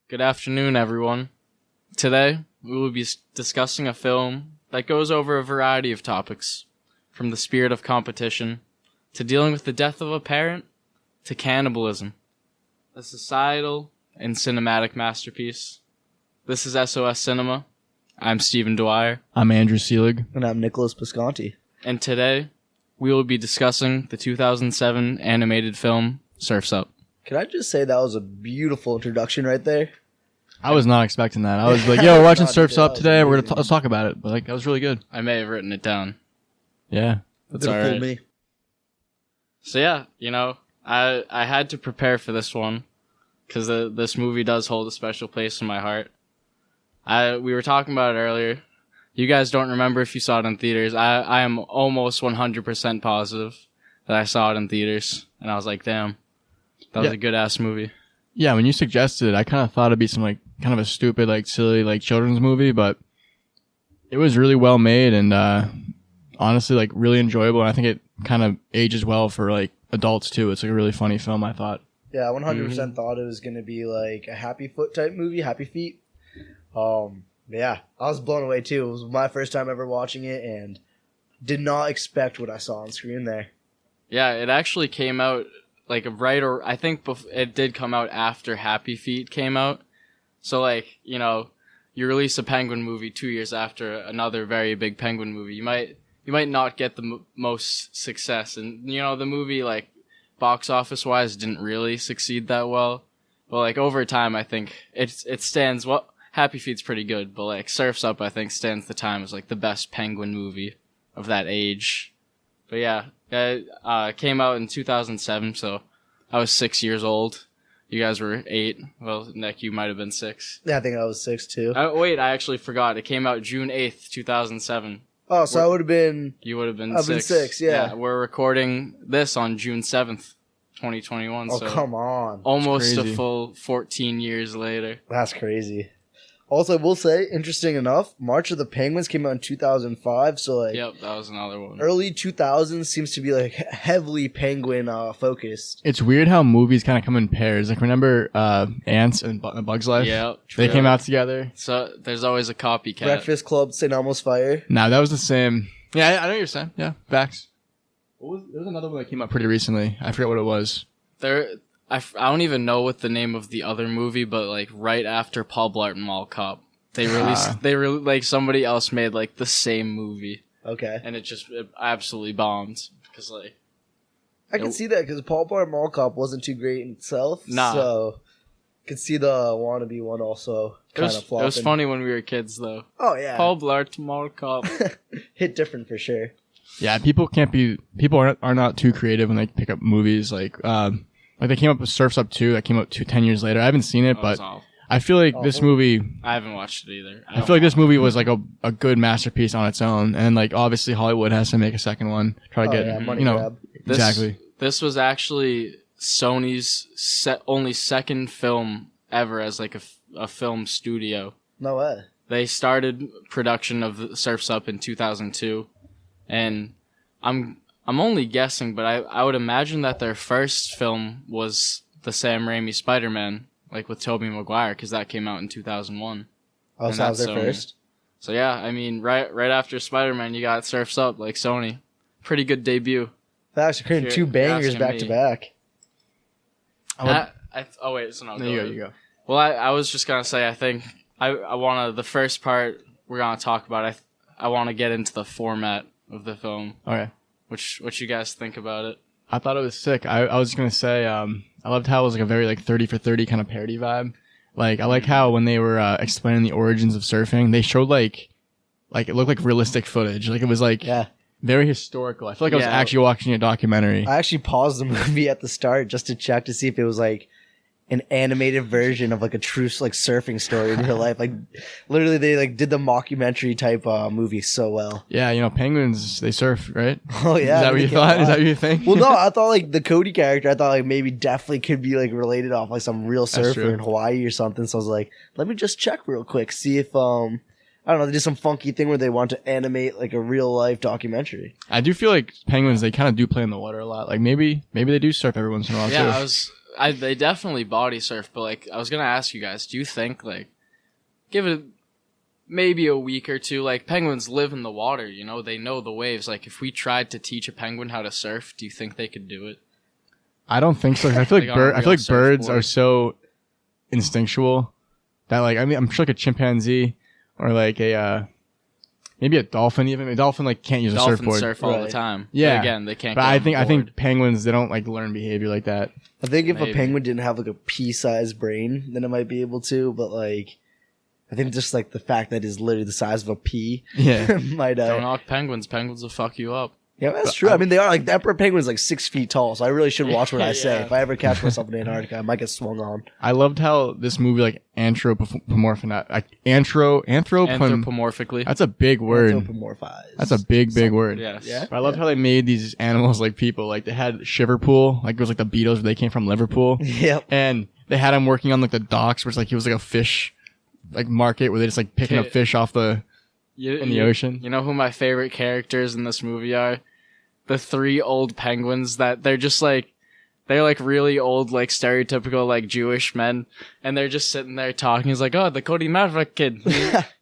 Good afternoon, everyone. Today, we will be discussing a film that goes over a variety of topics, from the spirit of competition, to dealing with the death of a parent, to cannibalism. A societal and cinematic masterpiece. This is SOS Cinema. I'm Stephen Dwyer. I'm Andrew Seelig. And I'm Nicholas Pisconti. And today, we will be discussing the 2007 animated film, Surf's Up. Can I just say that was a beautiful introduction right there? I was not expecting that. I was like, "Yo, we're watching Surf's Up today. We're gonna let's talk about it." But that was really good. I may have written it down. Yeah, that's all right. Me. So yeah, I had to prepare for this one because this movie does hold a special place in my heart. We were talking about it earlier. You guys don't remember if you saw it in theaters. I am almost 100% positive that I saw it in theaters, and I was like, "Damn, that was a good ass movie." Yeah, when you suggested it, I kind of thought it'd be some kind of a stupid, silly, children's movie, but it was really well made and honestly, really enjoyable. And I think it kind of ages well for adults too. It's a really funny film, I thought. Yeah, 100% thought it was gonna be a Happy Foot type movie, Happy Feet. Yeah, I was blown away too. It was my first time ever watching it, and did not expect what I saw on screen there. Yeah, it actually came out. I think it did come out after Happy Feet came out. So, you release a Penguin movie 2 years after another very big Penguin movie. You might not get the most success. And, the movie, box office wise didn't really succeed that well. But, over time, I think it stands, well, Happy Feet's pretty good. But, Surf's Up, I think, stands the time as, the best Penguin movie of that age. But yeah, it came out in 2007, so I was 6 years old. You guys were 8. Well, Nick, you might have been 6. Yeah, I think I was 6 too. Wait, I actually forgot. It came out June 8th, 2007. Oh, so I would have been... You would have been 6. I've been 6, yeah. We're recording this on June 7th, 2021. Oh, so come on. Almost a full 14 years later. That's crazy. Also, I will say, interesting enough, March of the Penguins came out in 2005, so Yep, that was another one. Early 2000s seems to be heavily Penguin focused. It's weird how movies kind of come in pairs. Remember Ants and Bug's Life? Yeah. They came out together. So there's always a copycat. Breakfast Club, St. Elmo's Fire. Nah, that was the same. Yeah, I know what you're saying. Yeah, facts. There was another one that came out pretty recently. I forget what it was. I don't even know what the name of the other movie, but right after Paul Blart Mall Cop, they released, somebody else made the same movie. Okay. And it absolutely bombed because I can see that because Paul Blart Mall Cop wasn't too great in itself. Nah. So I could see the wannabe one also kind of flopping. It was funny when we were kids though. Oh yeah. Paul Blart Mall Cop. Hit different for sure. Yeah, people are not too creative when they pick up movies they came up with Surf's Up 2 that came out 10 years later. I haven't seen it, but I feel like this movie... I haven't watched it either. I feel like this movie was a good masterpiece on its own. And obviously Hollywood has to make a second one. Try to get, money grab. Exactly. This was actually Sony's only second film ever as a film studio. No way. They started production of Surf's Up in 2002. And I'm only guessing, but I would imagine that their first film was the Sam Raimi Spider-Man, with Tobey Maguire, because that came out in 2001. Oh, so that was their first? So yeah, I mean, right after Spider-Man, you got Surf's Up, Sony. Pretty good debut. Facts, you're creating 2 bangers back to back. Oh wait, so no, you go. Well, I was just gonna say, I think I want to, the first part we're gonna talk about, I want to get into the format of the film. Okay. What you guys think about it? I thought it was sick. I was going to say, I loved how it was a very 30 for 30 kind of parody vibe. I like how when they were explaining the origins of surfing, they showed it looked like realistic footage. It was very historical. I feel like I was actually watching a documentary. I actually paused the movie at the start just to check to see if it was an animated version of a true surfing story in real life. Literally they did the mockumentary type movie so well. Yeah, penguins, they surf, right? Oh yeah. Is that what you thought? Is that what you think? Well, no, I thought the Cody character, I thought maybe definitely could be related off some real surfer in Hawaii or something. So I was let me just check real quick, see if I don't know, they did some funky thing where they want to animate a real life documentary. I do feel penguins, they kind of do play in the water a lot. Maybe they do surf every once in a while too. Yeah, they definitely body surf, but like I was gonna ask you guys, do you think like give it maybe a week or two? Like penguins live in the water, you know, they know the waves. Like if we tried to teach a penguin how to surf, do you think they could do it? I don't think so. I feel like birds are so instinctual that like I mean I'm sure like a chimpanzee or like a maybe a dolphin even. A dolphin like can't use a surfboard. Dolphins surf all the time. Yeah. But again, they can't. But I think penguins they don't like learn behavior like that. I think if a penguin didn't have like a pea-sized brain, then it might be able to. But like, I think just like the fact that it's literally the size of a pea, might. Don't knock penguins. Penguins will fuck you up. Yeah, that's true. I mean, they are like the emperor penguin is like 6 feet tall, so I really should watch what I say. If I ever catch myself in Antarctica, I might get swung on. I loved how this movie like anthropomorphically. That's a big word. Anthropomorphized. That's a big word. Yes. Yeah. But I loved how they made these animals like people. Like they had Shiverpool, like it was like the Beatles where they came from Liverpool. Yep. And they had him working on like the docks, where it's like he was like a fish like market where they just like picking up fish off the in the ocean. You know who my favorite characters in this movie are? The 3 old penguins that they're just like they're like really old, like stereotypical like Jewish men, and they're just sitting there talking. He's like, "Oh, the Cody Maverick kid.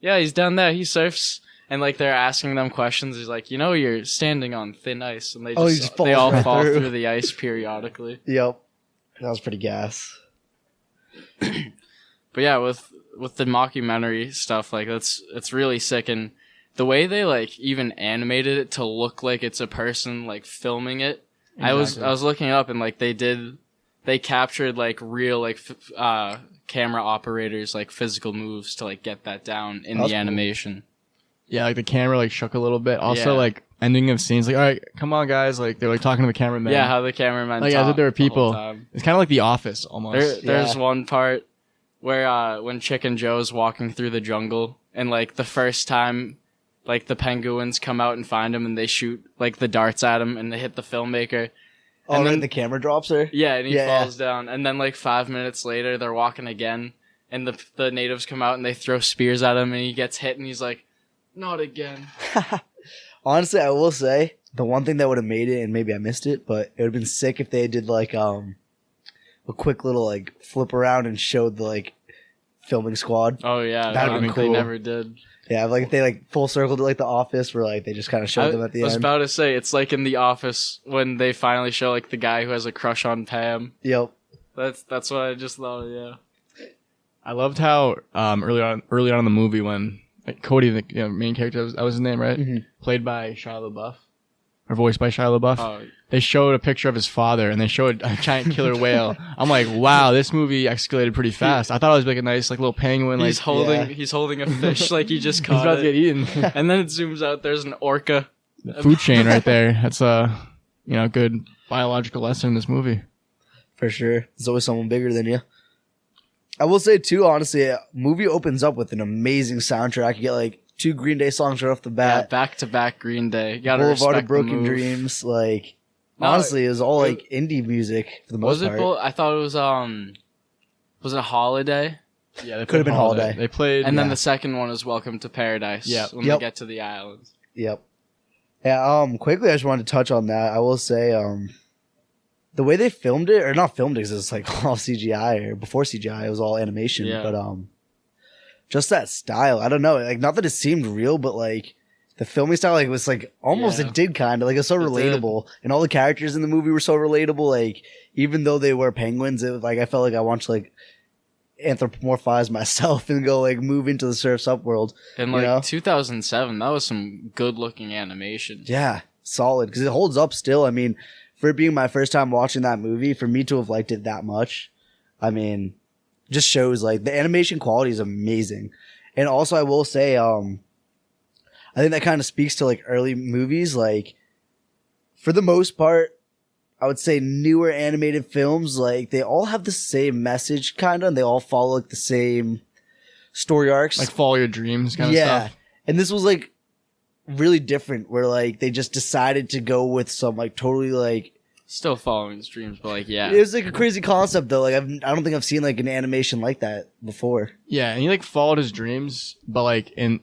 Yeah, he's down there. He surfs." And like they're asking them questions. He's like, "You know, you're standing on thin ice," and they they all fall through the ice periodically. Yep, that was pretty gas. But yeah, with the mockumentary stuff, like it's really sick, and the way they like even animated it to look like it's a person like filming it. Exactly. I was looking up and like they captured like real like camera operators like physical moves to like get that down in the animation. Cool. Yeah, like the camera like shook a little bit. Also like ending of scenes like, all right, come on guys, like they're like talking to the cameraman. Yeah, how the cameraman like as if there were people. It's kind of like The Office almost. There's one part where when Chicken Joe's walking through the jungle and like the first time like the penguins come out and find him and they shoot like the darts at him and they hit the filmmaker. And then the camera drops her? Yeah, and he falls down. And then like 5 minutes later they're walking again and the natives come out and they throw spears at him and he gets hit and he's like, "Not again." Honestly, I will say the one thing that would have made it, and maybe I missed it, but it would have been sick if they did like a quick little like flip around and showed the like filming squad. Oh yeah, that would have been cool. They never did. Yeah, like if they like full circled it like The Office, where like they just kind of showed them at the end. I was about to say it's like in The Office when they finally show like the guy who has a crush on Pam. Yep. That's what I just thought. Yeah. I loved how early on in the movie when like Cody, the main character, that was his name, right? Mm-hmm. Played by Shia LaBeouf, or voiced by Shia LaBeouf. Oh. They showed a picture of his father, and they showed a giant killer whale. I'm like, wow, this movie escalated pretty fast. I thought it was like a nice, like little penguin. He's holding a fish, like he just caught He's about to get eaten. And then it zooms out. There's an orca. The food chain right there. That's a good biological lesson in this movie. For sure, there's always someone bigger than you. I will say too, honestly, movie opens up with an amazing soundtrack. You get like 2 Green Day songs right off the bat. Yeah, back to back Green Day. You gotta Boulevard respect of Broken Dreams. Like, honestly, it was all like indie music for the most part. I thought it was it Holiday? Yeah, could have been Holiday. They played, and then the second one is Welcome to Paradise. Yeah, when they get to the islands. Yep. Yeah. Quickly, I just wanted to touch on that. I will say, the way they filmed it, or not filmed it, because it's like all CGI, or before CGI, it was all animation. Yeah. But just that style, I don't know. Like, not that it seemed real, but like the filming style, like was like almost it did kind of like it's so relatable, and all the characters in the movie were so relatable. Like even though they were penguins, it was like I felt like I wanted to like anthropomorphize myself and go like move into the Surf's Up world. And like 2007, that was some good looking animation. Yeah, solid because it holds up still. I mean, for it being my first time watching that movie, for me to have liked it that much, I mean, just shows like the animation quality is amazing. And also, I will say, I think that kind of speaks to like early movies. Like, for the most part, I would say newer animated films, like they all have the same message, kind of, and they all follow like the same story arcs, like follow your dreams, kind of stuff. And this was like really different, where like they just decided to go with some like totally like still following his dreams, but like it was like a crazy concept though. Like I don't think I've seen like an animation like that before. Yeah, and he like followed his dreams, but like in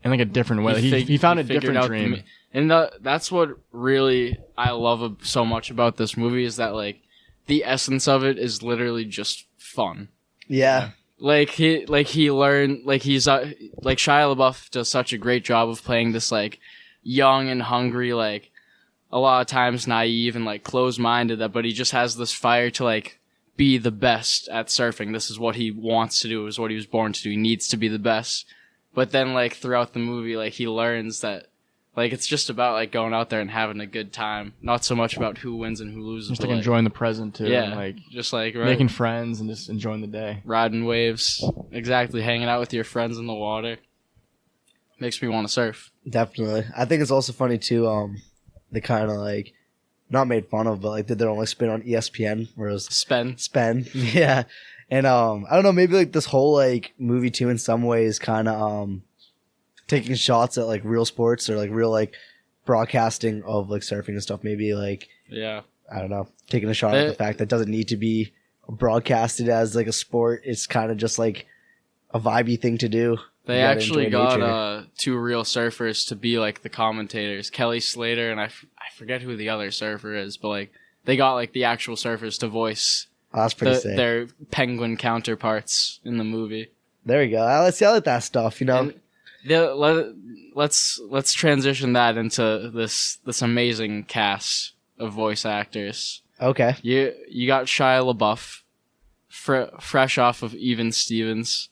like a different way. He found a different dream. And that's what really I love so much about this movie is that like the essence of it is literally just fun. Yeah. He learned, he's Shia LaBeouf does such a great job of playing this like young and hungry, like a lot of times naive and like closed-minded, but he just has this fire to like be the best at surfing. This is what he wants to do. Is what he was born to do. He needs to be the best. But then like throughout the movie, like he learns that like it's just about like going out there and having a good time, not so much about who wins and who loses. Just like enjoying the present too. Yeah, and, like just like making friends and just enjoying the day, riding waves. Exactly, hanging out with your friends in the water makes me want to surf. Definitely, I think it's also funny too. They kind of like not made fun of, but like did their own like spin on ESPN, where it was Spin. Yeah, and I don't know, maybe like this whole like movie too in some ways kind of taking shots at like real sports or like real like broadcasting of like surfing and stuff. Maybe like, yeah, I don't know, taking a shot at the fact that it doesn't need to be broadcasted as like a sport. It's kind of just like a vibey thing to do. They actually got two real surfers to be like the commentators, Kelly Slater and I forget who the other surfer is, but like they got like the actual surfers to voice that's pretty sick. Their penguin counterparts in the movie. There you go. I like that stuff, you know. Let's transition that into this amazing cast of voice actors. Okay. You got Shia LaBeouf, fresh off of Even Stevens,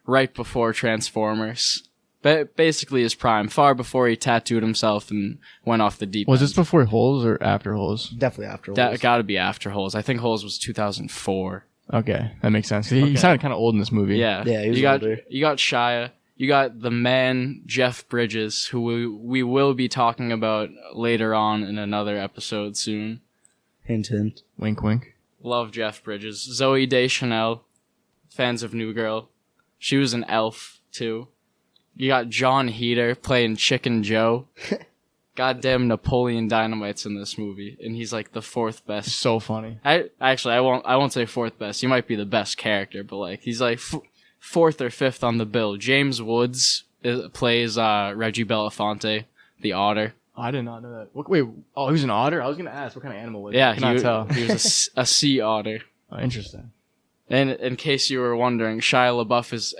right before Transformers. Basically his prime, far before he tattooed himself and went off the deep end. Was this before Holes or after Holes? Definitely after Holes. That gotta be after Holes. I think Holes was 2004. Okay, that makes sense. He sounded kind of old in this movie. Yeah, he was older. You got Shia. You got the man, Jeff Bridges, who we will be talking about later on in another episode soon. Hint, hint. Wink, wink. Love Jeff Bridges. Zoe Deschanel, fans of New Girl. She was an elf, too. You got John Heder playing Chicken Joe. Goddamn Napoleon Dynamite's in this movie, and he's like the fourth best. So funny. I won't say fourth best. He might be the best character, but like he's like fourth or fifth on the bill. James Woods plays Reggie Belafonte, the otter. Oh, I did not know that. Wait, he was an otter? I was going to ask, what kind of animal was he? Tell. He was a sea otter. Oh, interesting. And in case you were wondering, Shia LaBeouf is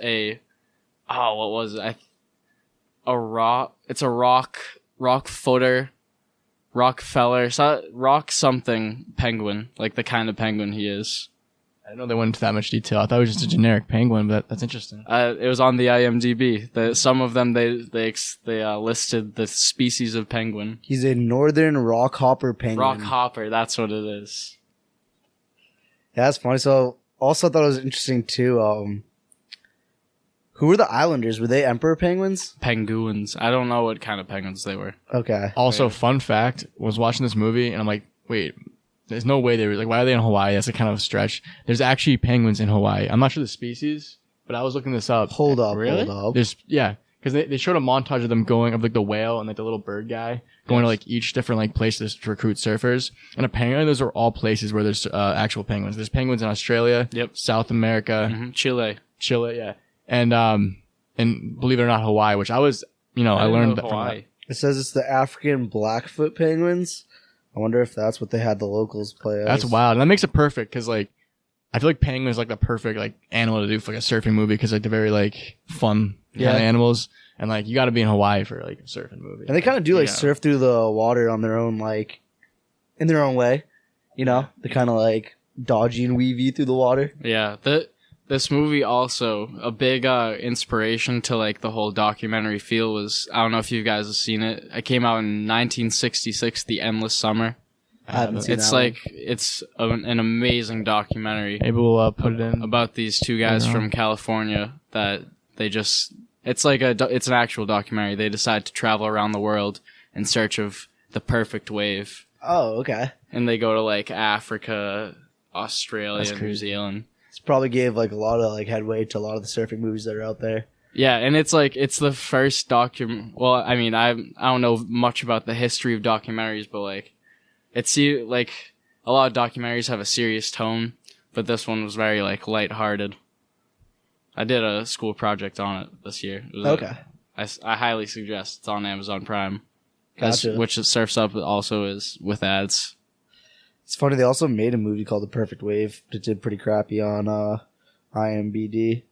what was it? It's a rock footer, Rockefeller, rock something penguin, like the kind of penguin he is. I didn't know they went into that much detail. I thought it was just a generic penguin, but that's interesting. It was on the IMDb. Some of them they listed the species of penguin. He's a northern rockhopper penguin. Rockhopper, that's what it is. Yeah, that's funny. So, also thought it was interesting too. Who were the Islanders? Were they emperor penguins? Penguins. I don't know what kind of penguins they were. Okay. Also, fun fact: was watching this movie and I'm like, wait. There's no way they were like, why are they in Hawaii? That's a kind of a stretch. There's actually penguins in Hawaii. I'm not sure the species, but I was looking this up. Hold up. There's, because they showed a montage of them going, of like the whale and like the little bird guy going to like each different like places to recruit surfers. And apparently those are all places where there's actual penguins. There's penguins in Australia, South America, Chile, yeah, and believe it or not, Hawaii, which I was, I learned that Hawaii. from that. It says it's the African Blackfoot penguins. I wonder if that's what they had the locals play as. That's wild. And that makes it perfect because, like, I feel like penguin is like the perfect like animal to do for like a surfing movie because like they're very like fun kind of animals, and like you got to be in Hawaii for like a surfing movie. And they kind of do like surf through the water on their own, like in their own way. You know, they kind of like dodgy and weavy through the water. Yeah, this movie also a big inspiration to like the whole documentary feel was, I don't know if you guys have seen it. It came out in 1966, The Endless Summer. I haven't seen it's that like it's an amazing documentary. Maybe we'll put it in about these two guys from California that they just. It's like it's an actual documentary. They decide to travel around the world in search of the perfect wave. Oh, okay. And they go to like Africa, Australia, New Zealand. It's probably gave like a lot of like headway to a lot of the surfing movies that are out there. Yeah, and it's like it's the first Well, I mean, I don't know much about the history of documentaries, but like it's like a lot of documentaries have a serious tone, but this one was very like lighthearted. I did a school project on it this year. Okay. I highly suggest. It's on Amazon Prime. Gotcha. Which Surf's Up also is with ads. It's funny. They also made a movie called The Perfect Wave. It did pretty crappy on IMDb.